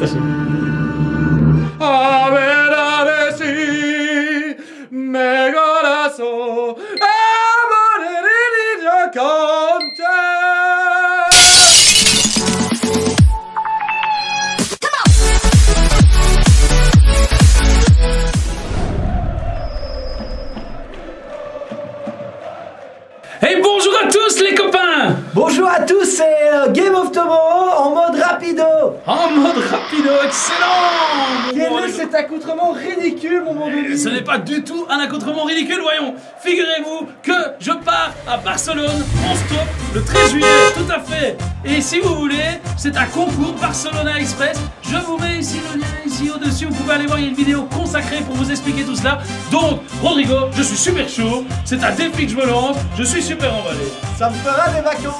A ver, sí, me corazón, amor en el conte. Hey, bonjour à tous les copains! Bonjour à tous, c'est Game of Tomorrow en mode rapido. En mode rapido, excellent! Quel est cet accoutrement ridicule, mon bon Denis? Ce n'est pas du tout un accoutrement ridicule, voyons! Figurez-vous que je pars à Barcelone en stop le 13 juillet, tout à fait! Et si vous voulez, c'est un concours Barcelona Express. Je vous mets ici le lien, ici au-dessus, vous pouvez aller voir, il y a une vidéo consacrée pour vous expliquer tout cela. Donc, Rodrigo, je suis super chaud, c'est un défi que je me lance, je suis super emballé. Ça me fera des vacances.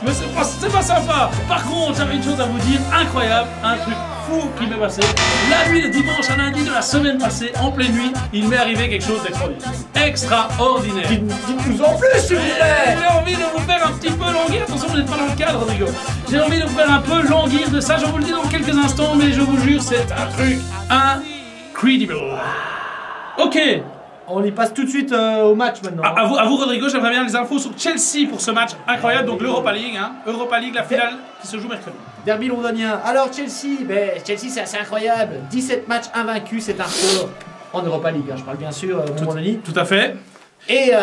Mais c'est pas sympa. Par contre, j'avais une chose à vous dire incroyable, un truc fou qui m'est passé. La nuit de dimanche à lundi de la semaine passée, en pleine nuit, il m'est arrivé quelque chose d'extraordinaire. Extraordinaire. Dites-nous en plus, s'il vous plaît. J'ai envie de vous faire un petit peu languir. Attention, vous n'êtes pas dans le cadre, Rodrigo. J'ai envie de vous faire un peu languir de ça. Je vous le dis dans quelques instants, mais je vous jure, c'est un truc incredible. Ok. On y passe tout de suite au match maintenant. À vous, Rodrigo, j'aimerais bien les infos sur Chelsea pour ce match incroyable. Donc l'Europa League, hein. Europa League, la finale qui se joue mercredi. Derby londonien. Alors Chelsea, Chelsea c'est assez incroyable. 17 matchs invaincus, c'est un record en Europa League. Hein. Je parle bien sûr mon bon Denis. Tout à fait. Et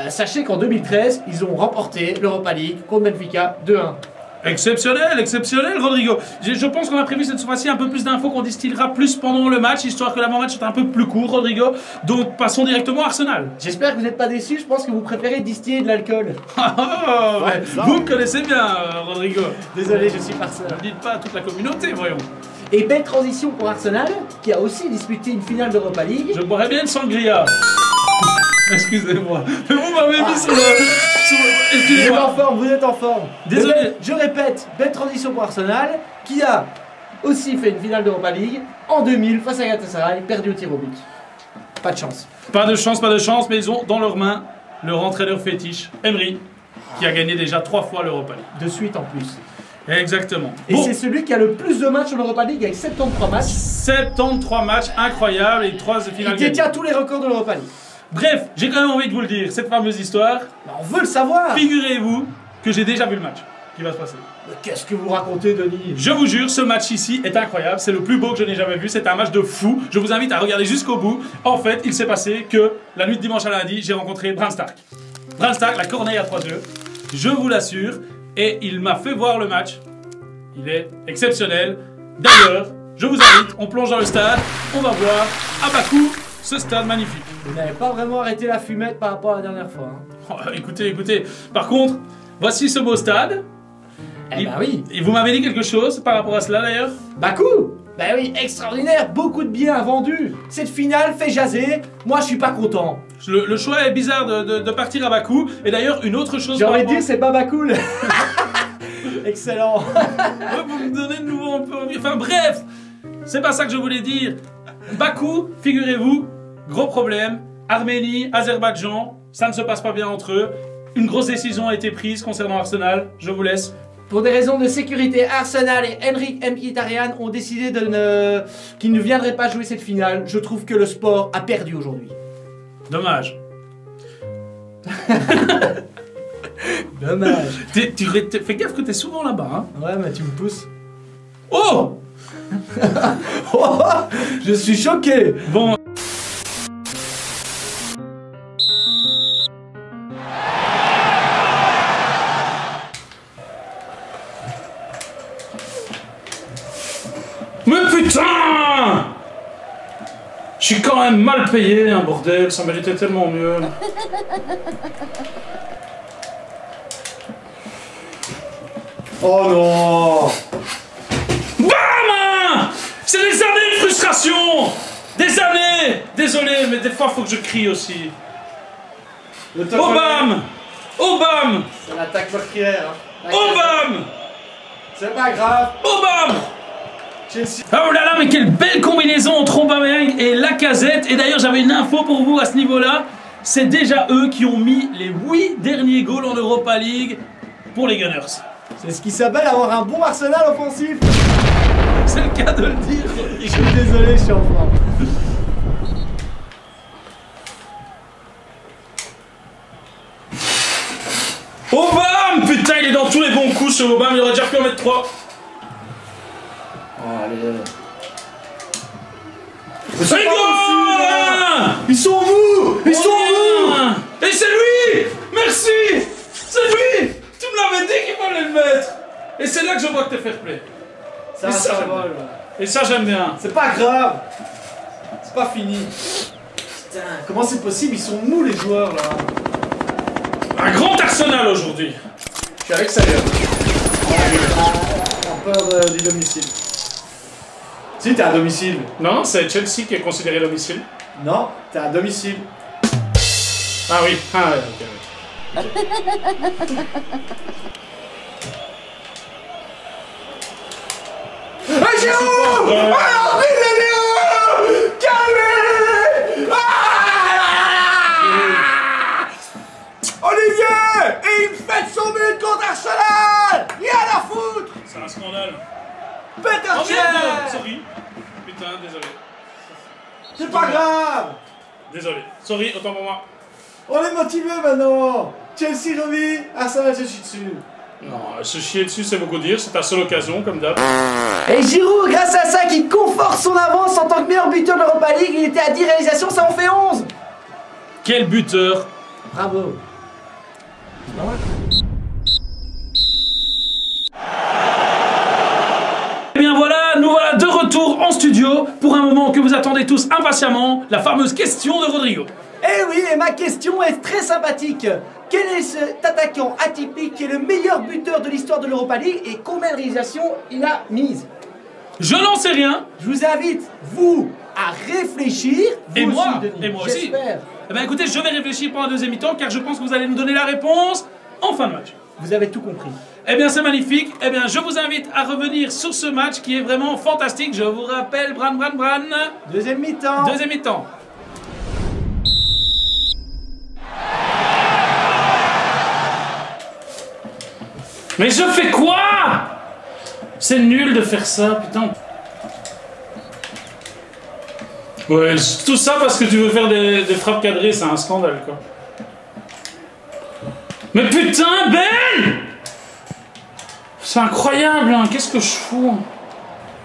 sachez qu'en 2013, ils ont remporté l'Europa League contre Benfica 2-1. Exceptionnel, exceptionnel, Rodrigo. Je pense qu'on a prévu cette fois-ci un peu plus d'infos qu'on distillera plus pendant le match, histoire que l'avant-match soit un peu plus court, Rodrigo. Donc passons directement à Arsenal. J'espère que vous n'êtes pas déçus, je pense que vous préférez distiller de l'alcool. Ouais, vous me connaissez bien, Rodrigo. Désolé, je suis Arsenal. Ne dites pas à toute la communauté, voyons. Et belle transition pour Arsenal, qui a aussi disputé une finale d'Europa League. Je boirais bien une sangria. Excusez-moi. Mais vous m'avez mis sur le... Vous êtes en forme, vous êtes en forme. Désolé. Je répète, belle transition pour Arsenal, qui a aussi fait une finale d'Europa League en 2000 face à Galatasaray, perdu au tir au but. Pas de chance. Pas de chance, mais ils ont dans leurs mains leur entraîneur fétiche, Emery, qui a gagné déjà 3 fois l'Europa League. De suite en plus. Exactement. Et c'est celui qui a le plus de matchs en Europa League avec 73 matchs. 73 matchs, incroyable, et 3 finales. Il détient tous les records de l'Europa League. Bref, j'ai quand même envie de vous le dire, cette fameuse histoire. On veut le savoir. Figurez-vous que j'ai déjà vu le match qui va se passer. Mais qu'est-ce que vous racontez, Denis? Je vous jure, ce match ici est incroyable, c'est le plus beau que je n'ai jamais vu, c'est un match de fou. Je vous invite à regarder jusqu'au bout. En fait, il s'est passé que la nuit de dimanche à lundi, j'ai rencontré Bran Stark. Bran Stark, la corneille à 3 yeux, je vous l'assure, et il m'a fait voir le match. Il est exceptionnel. D'ailleurs, je vous invite, on plonge dans le stade, on va voir à Bakou ce stade magnifique. Vous n'avez pas vraiment arrêté la fumette par rapport à la dernière fois. Hein. Oh, écoutez. Par contre, voici ce beau stade. Eh ben oui. Et vous m'avez dit quelque chose par rapport à cela d'ailleurs? Bakou. Ben oui, extraordinaire, beaucoup de biens vendus. Cette finale fait jaser, moi je suis pas content. Le choix est bizarre de partir à Bakou. Et d'ailleurs, une autre chose... J'ai envie de dire, c'est pas cool. Excellent. Ouais, vous me donnez de nouveau un peu envie. Enfin bref, c'est pas ça que je voulais dire. Bakou, figurez-vous, gros problème. Arménie, Azerbaïdjan, ça ne se passe pas bien entre eux. Une grosse décision a été prise concernant Arsenal. Je vous laisse. Pour des raisons de sécurité, Arsenal et Henrik Mkhitaryan ont décidé qu'ils ne viendraient pas jouer cette finale. Je trouve que le sport a perdu aujourd'hui. Dommage. Dommage. Fais gaffe que t'es souvent là-bas, hein. Ouais, mais tu me pousses. Oh. Oh, je suis choqué. Bon. Mais putain! Je suis quand même mal payé, un bordel, ça méritait tellement mieux. Oh non! Bam! C'est des années de frustration! Des années! Désolé, mais des fois faut que je crie aussi. Oh bam! Oh bam! C'est l'attaque meurtrière. Hein. Oh bam! C'est pas grave. Oh bam! Chelsea. Oh là là, mais quelle belle combinaison entre Aubameyang et Lacazette. Et d'ailleurs, j'avais une info pour vous à ce niveau-là. C'est déjà eux qui ont mis les 8 derniers goals en Europa League pour les Gunners. C'est ce qui s'appelle avoir un bon arsenal offensif. C'est le cas de le dire. Je suis désolé, je suis en forme. Obama! Putain, il est dans tous les bons coups ce Obama, il aurait déjà pu en mettre 3. Oh, allez. C'est goal! Ils sont mous! Ils sont mous! Et c'est lui! Merci! C'est lui! Tu me l'avais dit qu'il fallait le mettre! Et c'est là que je vois que t'es fair play. C'est un Et ça, symbole. Et ça, j'aime bien. C'est pas grave. C'est pas fini. Putain, comment c'est possible? Ils sont mous les joueurs là. Un grand arsenal aujourd'hui. Je suis à l'extérieur. En peur du domicile. Si, t'es à domicile. Non, c'est Chelsea qui est considéré domicile. Non, t'es à domicile. Ah oui, ah ouais, ok. Ah, Giroud! Ah, Henri Léo! Calmez! Olivier! Et il fait son but contre Arsenal! Rien à foutre! C'est un scandale. Peter Oh Check! merde! Sorry. Putain, désolé. C'est pas grave! Désolé. Sorry, autant pour moi. On est motivé maintenant! Chelsea revit, Arsenal se chie dessus. Non, se chier dessus, c'est beaucoup dire. C'est ta seule occasion, comme d'hab. Et Giroud, grâce à ça, qui conforte son avance en tant que meilleur buteur de l'Europa League, il était à 10 réalisations, ça en fait 11! Quel buteur! Bravo! Eh bien voilà, nous voilà de retour en studio pour un moment que vous attendez tous impatiemment, la fameuse question de Rodrigo. Eh oui, et ma question est très sympathique. Quel est cet attaquant atypique qui est le meilleur buteur de l'histoire de l'Europa League et combien de réalisations il a mises? Je n'en sais rien. Je vous invite, vous, à réfléchir. Vous Et moi, aussi, Denis, et moi aussi. j'espère. Eh bien écoutez, je vais réfléchir pendant la deuxième mi-temps car je pense que vous allez nous donner la réponse en fin de match. Vous avez tout compris. Eh bien c'est magnifique. Eh bien je vous invite à revenir sur ce match qui est vraiment fantastique. Je vous rappelle, Bran. Deuxième mi-temps. Deuxième mi-temps. Mais je fais quoi? C'est nul de faire ça, putain. Ouais, tout ça parce que tu veux faire des frappes cadrées, c'est un scandale, quoi. Mais putain, Ben! C'est incroyable, hein. Qu'est-ce que je fous?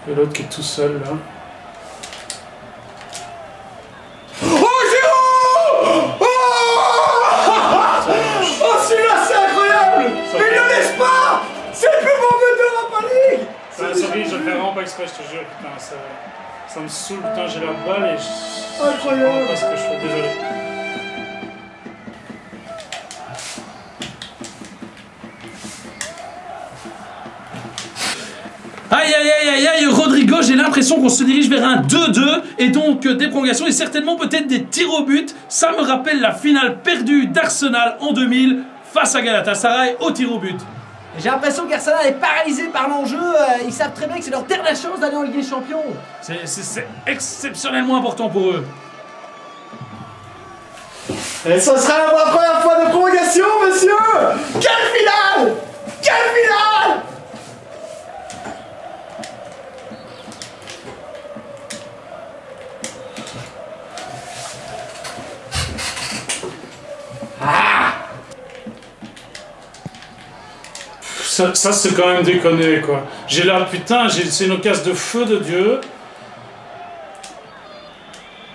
Et l'autre qui est tout seul, là. Oh, Giroud! Oh, oh celui-là, c'est incroyable! Mais il ne laisse pas! C'est le plus bon but de l'Europa League! Sorry, je le fais vraiment pas exprès, je te jure, putain, ça me saoule, putain, j'ai la balle et je... Incroyable! Parce que je suis désolé. Aïe aïe aïe aïe aïe, Rodrigo, j'ai l'impression qu'on se dirige vers un 2-2 et donc des prolongations et certainement peut-être des tirs au but. Ça me rappelle la finale perdue d'Arsenal en 2000 face à Galatasaray au tir au but. J'ai l'impression qu'Arsenal est paralysé par l'enjeu. Ils savent très bien que c'est leur dernière chance d'aller en Ligue des Champions. C'est exceptionnellement important pour eux. Et ce sera la première fois de prolongation, monsieur! Quelle finale! Quelle finale! Ça c'est quand même déconné, quoi. J'ai là, putain, c'est une occasion de feu de Dieu.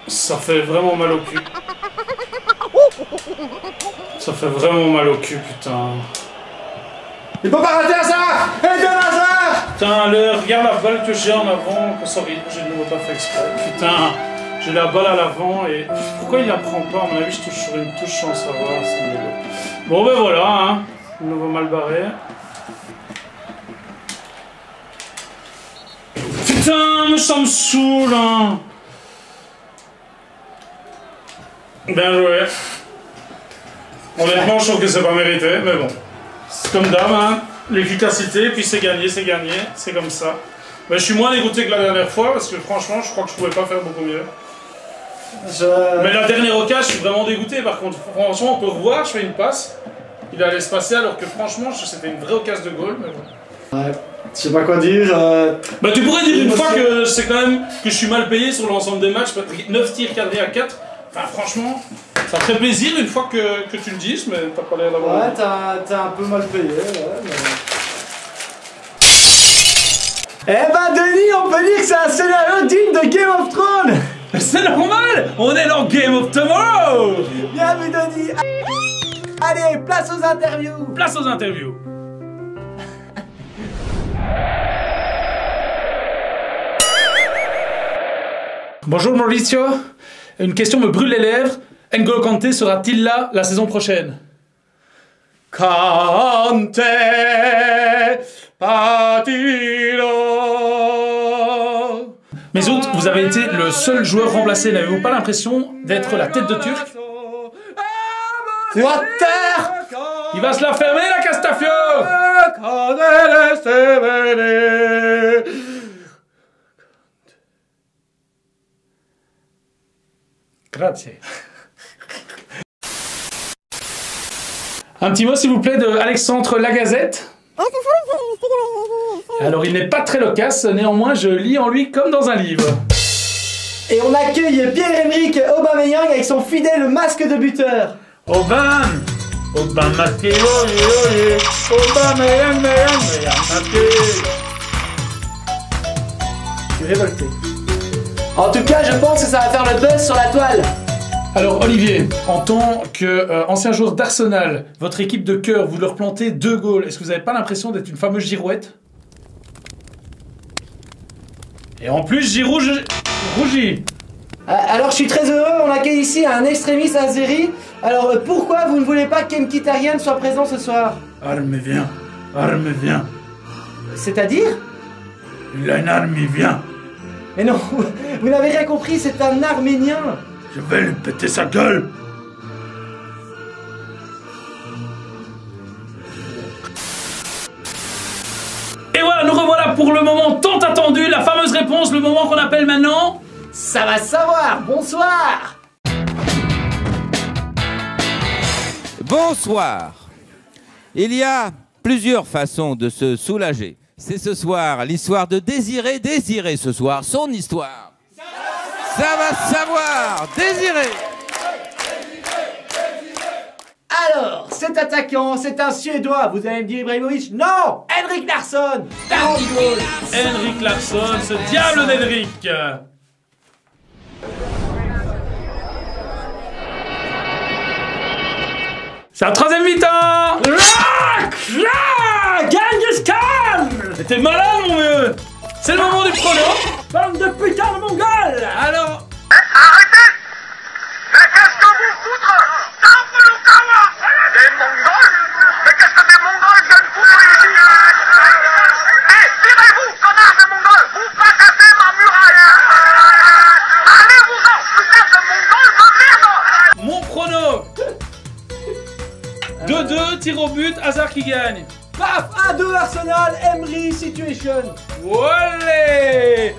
Ça fait vraiment mal au cul. Ça fait vraiment mal au cul, putain. Il peut pas rater ça! Et de hasard! Putain, regarde la balle que j'ai en avant. Sorry, je ne l'ai pas fait exprès. Putain, j'ai la balle à l'avant et... Pourquoi il la prend pas? À mon avis, je touche sur une touche sans savoir. Bon, ben voilà, hein. Nouveau mal barré. Putain, mais ça me saoule, hein. Bien joué. Honnêtement, je trouve que c'est pas mérité, mais bon. C'est comme d'hab, hein. L'efficacité, puis c'est gagné, c'est comme ça. Mais je suis moins dégoûté que la dernière fois, parce que franchement, je crois que je pouvais pas faire beaucoup mieux. Mais la dernière occasion, je suis vraiment dégoûté, par contre. Franchement, on peut revoir, je fais une passe. il allait se passer alors que franchement c'était une vraie occasion de goal. Mais bon. Ouais, je sais pas quoi dire. Bah tu pourrais dire une fois que c'est quand même que je suis mal payé sur l'ensemble des matchs, 9 tirs cadrés à 4. Enfin franchement, ça me ferait plaisir une fois que tu le dises, mais t'as pas l'air d'avoir... Ouais, t'as un peu mal payé, ouais, mais... Eh ben Denis, on peut dire que c'est un scénario digne de Game of Thrones. C'est normal, on est dans Game of Tomorrow. Bien vu Denis. Allez, place aux interviews. Place aux interviews. Bonjour Mauricio, une question me brûle les lèvres. N'Golo Kanté sera-t-il là la saison prochaine? Kanté, partilo. Mais autres, vous avez été le seul joueur remplacé. N'avez-vous pas l'impression d'être la tête de Turc? Tu vas te taire. Il va se la fermer la Castafio. Grazie. Un petit mot s'il vous plaît de Alexandre Lagazette. Alors il n'est pas très loquace, néanmoins je lis en lui comme dans un livre. Et on accueille Pierre-Emerick Aubameyang avec son fidèle masque de buteur. Aubameyang, masqué, Aubameyang, masqué. Je suis révolté. En tout cas, je pense que ça va faire le buzz sur la toile. Alors Olivier, en tant qu'ancien joueur d'Arsenal, votre équipe de cœur, vous leur plantez 2 goals. Est-ce que vous n'avez pas l'impression d'être une fameuse girouette? Et en plus, Giroud rougit. Alors je suis très heureux, on accueille ici un extrémiste azéri. Alors pourquoi vous ne voulez pas que Mkhitaryan soit présent ce soir? Arme vient, C'est-à-dire? il a une arme, il vient. Mais non, vous n'avez rien compris, c'est un Arménien. Je vais lui péter sa gueule. Et voilà, nous revoilà pour le moment tant attendu, la fameuse réponse, le moment qu'on appelle maintenant... Ça va savoir, bonsoir. Bonsoir. Il y a plusieurs façons de se soulager. C'est ce soir l'histoire de Désiré ce soir, son histoire. Ça va savoir, Désiré. Alors, cet attaquant, c'est un Suédois. Vous allez me dire Ibrahimovic? Non, Henrik Larsson. 40 goals. Henrik Larsson, ce diable d'Henrik. C'est la troisième mi-temps. Genghis Khan. C'était malade mon vieux. C'est le moment du prono. Bande de putain de Mongols. Alors... Arrêtez! Mais qu'est-ce que vous foutre? Des Mongols? Mais qu'est-ce que des Mongols viennent foutre ici? Eh, tirez-vous, connards de Mongols! Vous fracassez ma muraille! Allez-vous-en, putain de Mongols de merde! Mon prono. 2-2, tir au but, Hazard qui gagne. Paf, 1-2 Arsenal, Emery situation. Olé!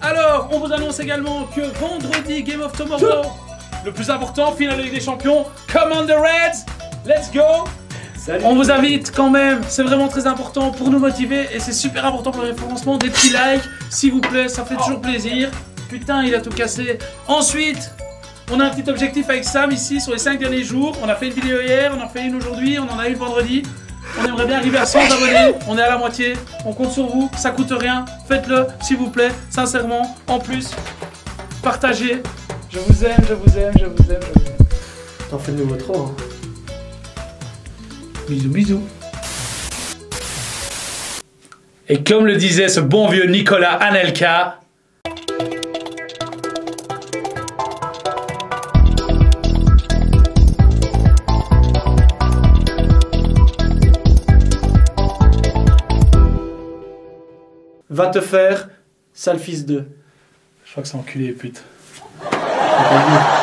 Alors, on vous annonce également que vendredi, Game of Tomorrow, le plus important, finale de Ligue des Champions, come on the Reds, let's go! Salut. On vous invite quand même, c'est vraiment très important pour nous motiver et c'est super important pour le référencement, des petits likes, s'il vous plaît, ça fait toujours plaisir. Putain, il a tout cassé. Ensuite, on a un petit objectif avec Sam ici sur les 5 derniers jours. On a fait une vidéo hier, on en fait une aujourd'hui, on en a une vendredi. On aimerait bien arriver à 100 abonnés, on est à la moitié, on compte sur vous, ça coûte rien, faites-le s'il vous plaît, sincèrement. En plus, partagez, je vous aime, je vous aime, je vous aime, je vous aime. T'en fais de nouveau trop, hein. Bisous, bisous. Et comme le disait ce bon vieux Nicolas Anelka, Va te faire, sale fils de. je crois que c'est enculé, pute. J'ai pas dit.